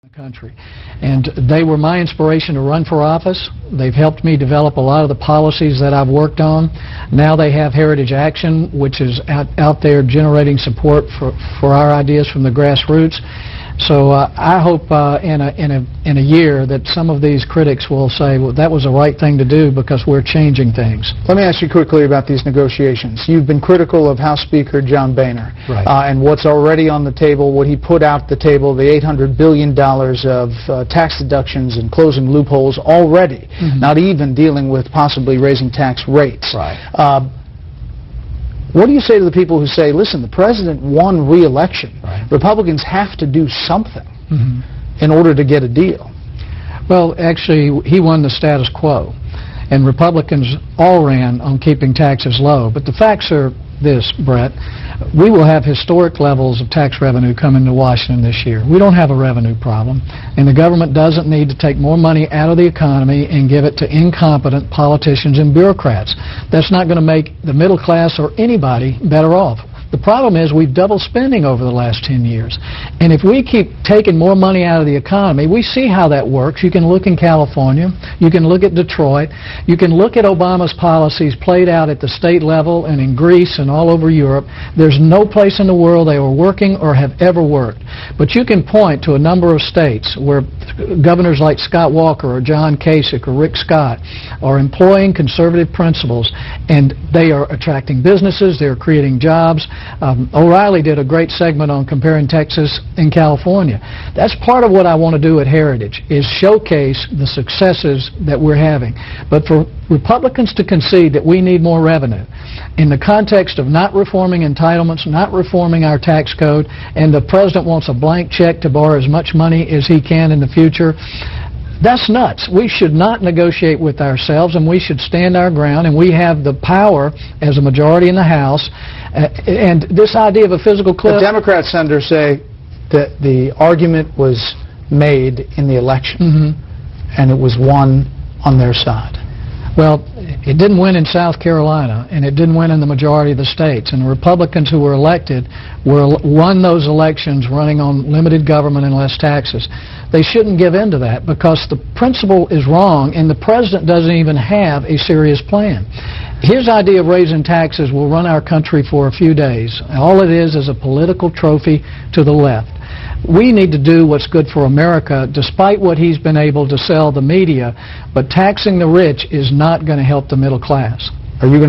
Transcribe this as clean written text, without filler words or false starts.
the country. And they were my inspiration to run for office. They've helped me develop a lot of the policies that I've worked on. Now they have Heritage Action, which is out there generating support for our ideas from the grassroots. So I hope in a year that some of these critics will say, well, that was the right thing to do because we're changing things. Let me ask you quickly about these negotiations. You've been critical of House Speaker John Boehner, right, and what's already on the table, what he put out the table, the $800 billion of tax deductions and closing loopholes already, not even dealing with possibly raising tax rates. Right. What do you say to the people who say, listen, the president won re-election. Right. Republicans have to do something in order to get a deal? Well, actually, he won the status quo, and Republicans all ran on keeping taxes low. But the facts are this, Brett. We will have historic levels of tax revenue coming to Washington this year. We don't have a revenue problem, and the government doesn't need to take more money out of the economy and give it to incompetent politicians and bureaucrats. That's not going to make the middle class or anybody better off. The problem is we've doubled spending over the last 10 years. And if we keep taking more money out of the economy, we see how that works. You can look in California. You can look at Detroit. You can look at Obama's policies played out at the state level and in Greece and all over Europe. There's no place in the world they were working or have ever worked. But you can point to a number of states where governors like Scott Walker or John Kasich or Rick Scott are employing conservative principles, and they are attracting businesses, they're creating jobs. O'Reilly did a great segment on comparing Texas and California. That's part of what I want to do at Heritage, is showcase the successes that we're having. But for Republicans to concede that we need more revenue in the context of not reforming entitlements, not reforming our tax code, and the president wants a blank check to borrow as much money as he can in the future, that's nuts. We should not negotiate with ourselves, and we should stand our ground, and we have the power as a majority in the House. And this idea of a physical cliff... The Democrat senators say that the argument was made in the election, and it was won on their side. Well, it didn't win in South Carolina, and it didn't win in the majority of the states. And the Republicans who were elected won those elections running on limited government and less taxes. They shouldn't give in to that because the principle is wrong, and the president doesn't even have a serious plan. His idea of raising taxes will run our country for a few days. All it is a political trophy to the left. We need to do what's good for America, despite what he's been able to sell the media, but taxing the rich is not going to help the middle class. Are you going